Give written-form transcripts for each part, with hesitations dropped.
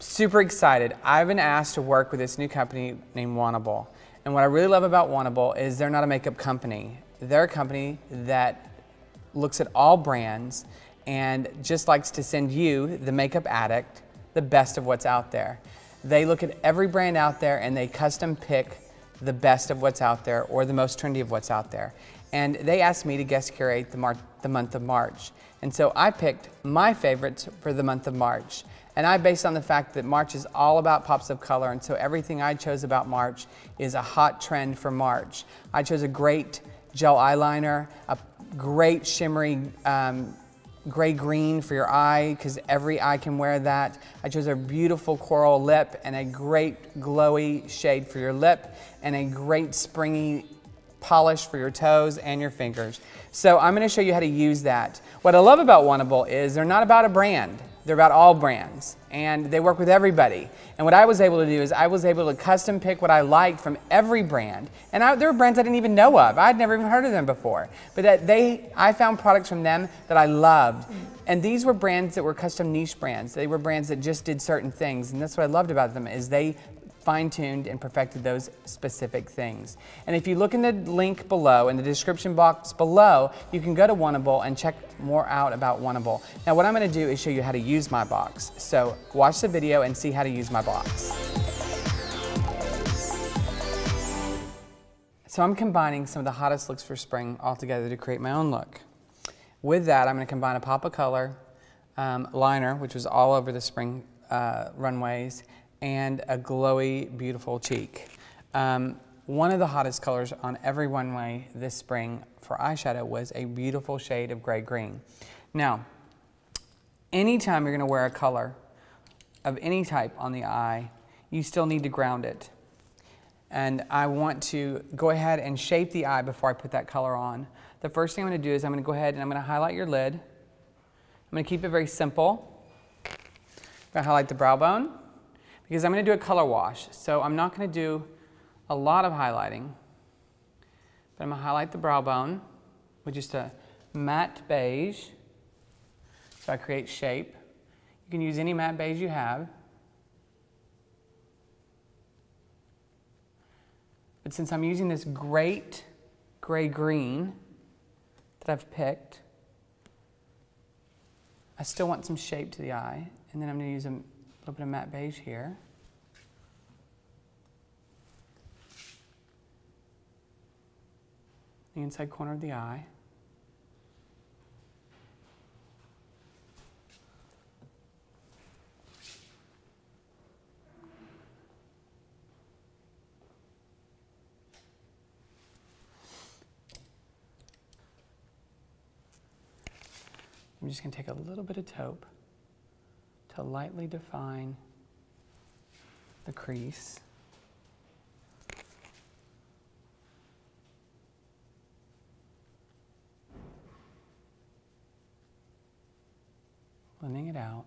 Super excited. I've been asked to work with this new company named Wantable. And what I really love about Wantable is they're not a makeup company. They're a company that looks at all brands and just likes to send you, the makeup addict, the best of what's out there. They look at every brand out there and they custom pick the best of what's out there or the most trendy of what's out there. And they asked me to guest curate the month of March. And so I picked my favorites for the month of March. And I based on the fact that March is all about pops of color, and so everything I chose about March is a hot trend for March. I chose a great gel eyeliner, a great shimmery gray-green for your eye, because every eye can wear that. I chose a beautiful coral lip and a great glowy shade for your lip, and a great springy polish for your toes and your fingers. So I'm going to show you how to use that. What I love about Wantable is they're not about a brand. They're about all brands, and they work with everybody. And what I was able to do is I was able to custom pick what I liked from every brand. And there were brands I didn't even know of. I'd never even heard of them before. But I found products from them that I loved. And these were brands that were custom niche brands. They were brands that just did certain things. And that's what I loved about them, is they fine-tuned and perfected those specific things. And if you look in the link below, in the description box below, you can go to Wantable and check more out about Wantable. Now what I'm going to do is show you how to use my box. So watch the video and see how to use my box. So I'm combining some of the hottest looks for spring all together to create my own look. With that, I'm going to combine a pop of color liner, which was all over the spring runways, and a glowy, beautiful cheek. One of the hottest colors on every runway this spring for eyeshadow was a beautiful shade of gray-green. Now, anytime you're going to wear a color of any type on the eye, you still need to ground it. And I want to go ahead and shape the eye before I put that color on. The first thing I'm going to do is I'm going to go ahead and I'm going to highlight your lid. I'm going to keep it very simple. I'm going to highlight the brow bone, because I'm going to do a color wash. So I'm not going to do a lot of highlighting, but I'm going to highlight the brow bone with just a matte beige, so I create shape. You can use any matte beige you have. But since I'm using this great gray-green that I've picked, I still want some shape to the eye, and then I'm going to use a little bit of matte beige here. The inside corner of the eye. I'm just going to take a little bit of taupe to lightly define the crease. Blending it out.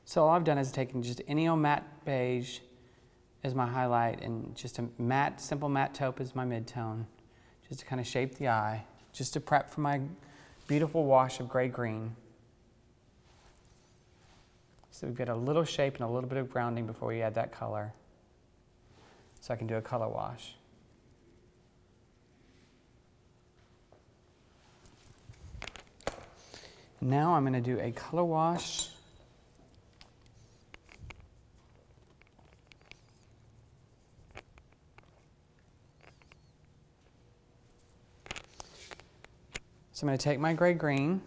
So all I've done is taken just any old matte beige as my highlight and just a matte, simple matte taupe as my mid-tone, just to kind of shape the eye, just to prep for my beautiful wash of gray-green. So we get a little shape and a little bit of grounding before we add that color, so I can do a color wash. Now I'm going to do a color wash So I'm going to take my gray-green, and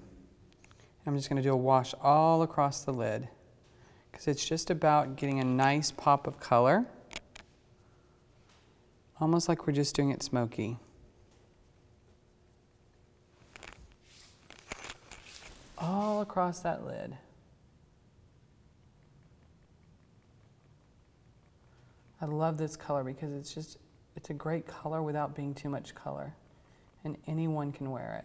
I'm just going to do a wash all across the lid, because it's just about getting a nice pop of color, almost like we're just doing it smoky. All across that lid. I love this color because it's a great color without being too much color. And anyone can wear it.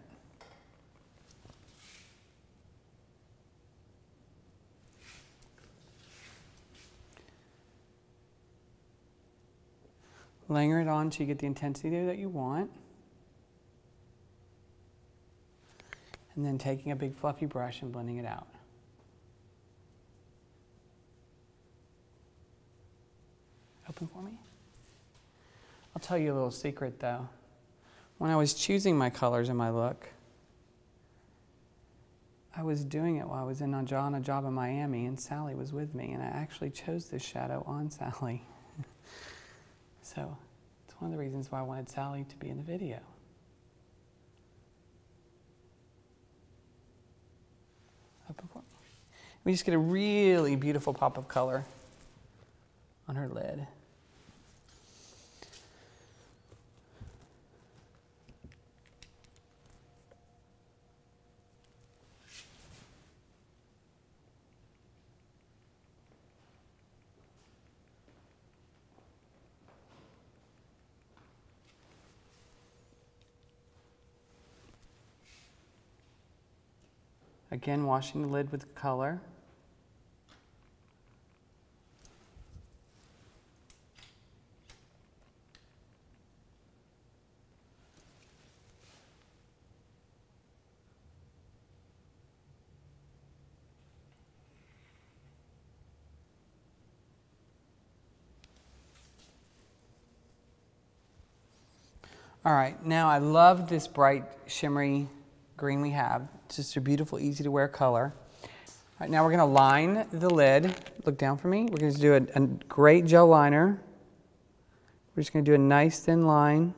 Layer it on until you get the intensity there that you want. And then taking a big fluffy brush and blending it out. Open for me. I'll tell you a little secret though. When I was choosing my colors and my look, I was doing it while I was on a job in Miami, and Sally was with me, and I actually chose this shadow on Sally. So it's one of the reasons why I wanted Sally to be in the video. Open for me. We just get a really beautiful pop of color on her lid. Again, washing the lid with color. All right, now I love this bright shimmery green we have. It's just a beautiful, easy to wear color. All right, now we're gonna line the lid. Look down for me. We're gonna do a great gel liner. We're just gonna do a nice thin line.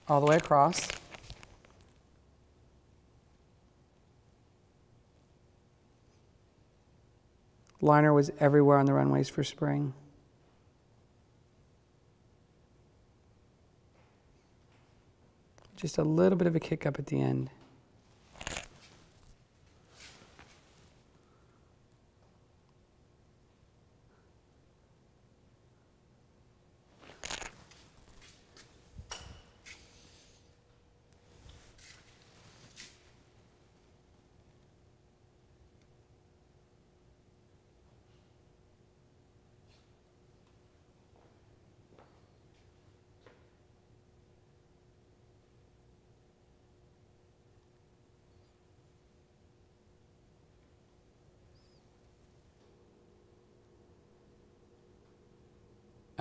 All the way across. Liner was everywhere on the runways for spring. Just a little bit of a kick up at the end.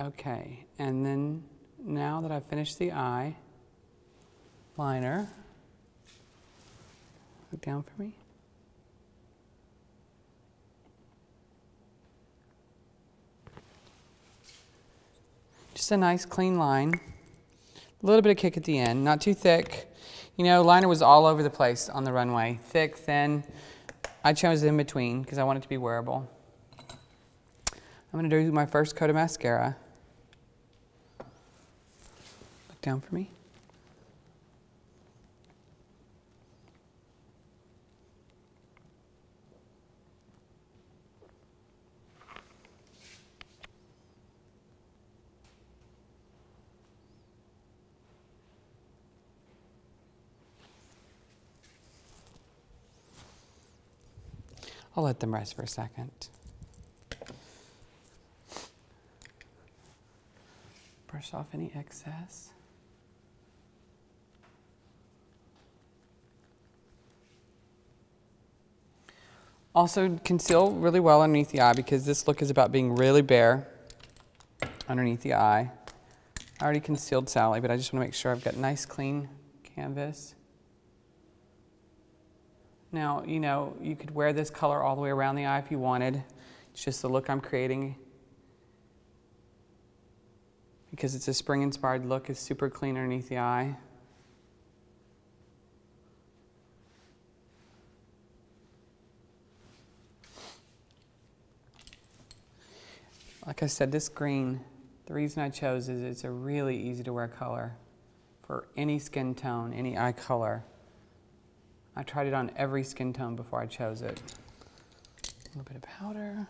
Okay, and then now that I've finished the eye liner, look down for me. Just a nice clean line, a little bit of kick at the end, not too thick. You know, liner was all over the place on the runway, thick, thin. I chose in between because I want it to be wearable. I'm going to do my first coat of mascara. Look down for me. I'll let them rest for a second. Brush off any excess. Also conceal really well underneath the eye because this look is about being really bare underneath the eye. I already concealed Sally, but I just want to make sure I've got nice clean canvas. Now, you know, you could wear this color all the way around the eye if you wanted. It's just the look I'm creating. Because it's a spring-inspired look, it's super clean underneath the eye. Like I said, this green, the reason I chose is it's a really easy to wear color for any skin tone, any eye color. I tried it on every skin tone before I chose it. A little bit of powder.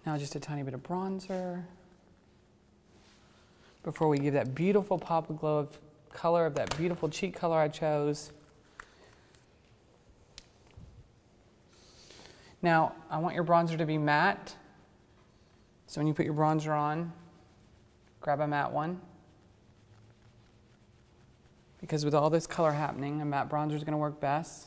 Now just a tiny bit of bronzer. Before we give that beautiful pop of glow of color of that beautiful cheek color I chose. Now, I want your bronzer to be matte. So when you put your bronzer on, grab a matte one. Because with all this color happening, a matte bronzer is going to work best.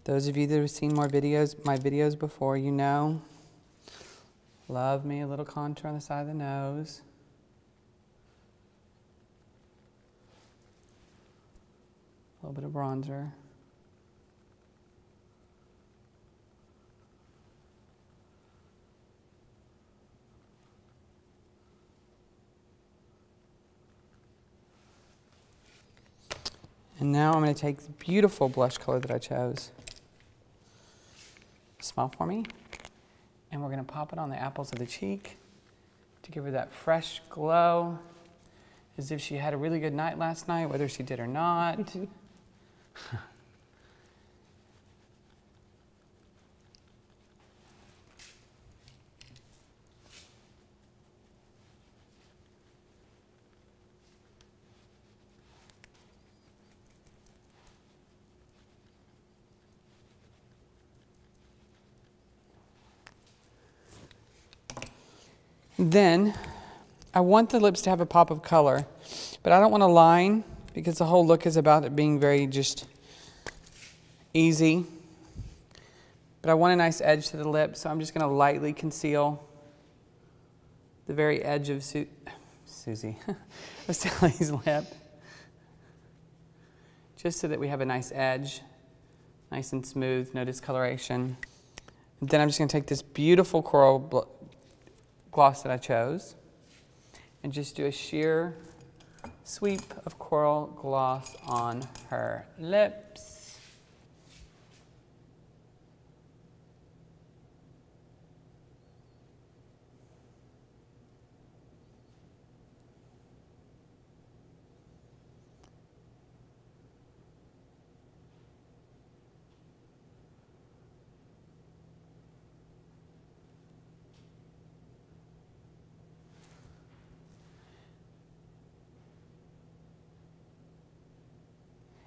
Those of you that have seen my videos before, you know, love me a little contour on the side of the nose. A little bit of bronzer. And now I'm going to take the beautiful blush color that I chose. Smile for me. And we're going to pop it on the apples of the cheek to give her that fresh glow, as if she had a really good night last night, whether she did or not. Then, I want the lips to have a pop of color, but I don't want a line because the whole look is about it being very just easy. But I want a nice edge to the lip, so I'm just going to lightly conceal the very edge of Sally's lip, just so that we have a nice edge, nice and smooth, no discoloration. And then I'm just going to take this beautiful coral gloss that I chose and just do a sheer sweep of coral gloss on her lips.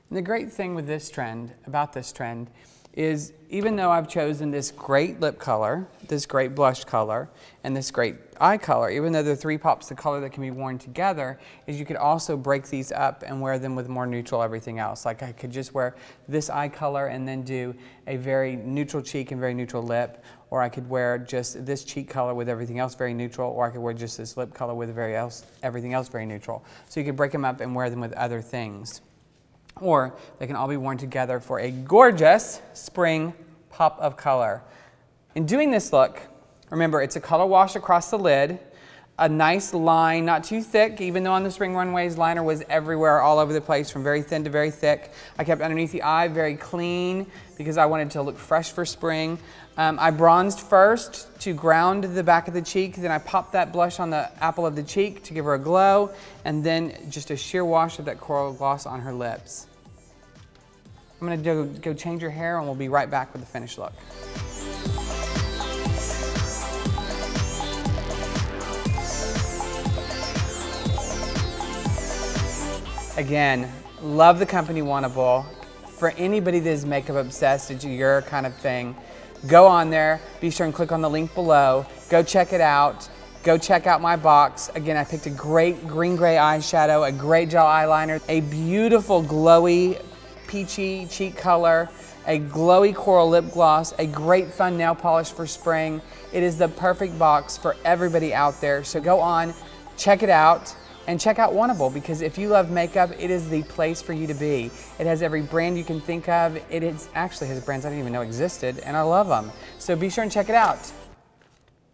And the great thing with this trend, about this trend, is even though I've chosen this great lip color, this great blush color, and this great eye color, even though they're three pops of color that can be worn together, is you could also break these up and wear them with more neutral everything else. Like I could just wear this eye color and then do a very neutral cheek and very neutral lip, or I could wear just this cheek color with everything else very neutral, or I could wear just this lip color with everything else very neutral. So you could break them up and wear them with other things. Or they can all be worn together for a gorgeous spring pop of color. In doing this look, remember it's a color wash across the lid, a nice line, not too thick, even though on the Spring Runways liner was everywhere, all over the place, from very thin to very thick. I kept underneath the eye very clean because I wanted to look fresh for spring. I bronzed first to ground the back of the cheek, then I popped that blush on the apple of the cheek to give her a glow, and then just a sheer wash of that coral gloss on her lips. I'm going to go change her hair and we'll be right back with the finished look. Again, love the company Wantable. For anybody that is makeup obsessed, it's your kind of thing, go on there, be sure and click on the link below, go check it out, go check out my box. Again, I picked a great green-gray eyeshadow, a great gel eyeliner, a beautiful glowy peachy cheek color, a glowy coral lip gloss, a great fun nail polish for spring. It is the perfect box for everybody out there. So go on, check it out, and check out Wantable, because if you love makeup, it is the place for you to be. It has every brand you can think of. It actually has brands I didn't even know existed, and I love them. So be sure and check it out.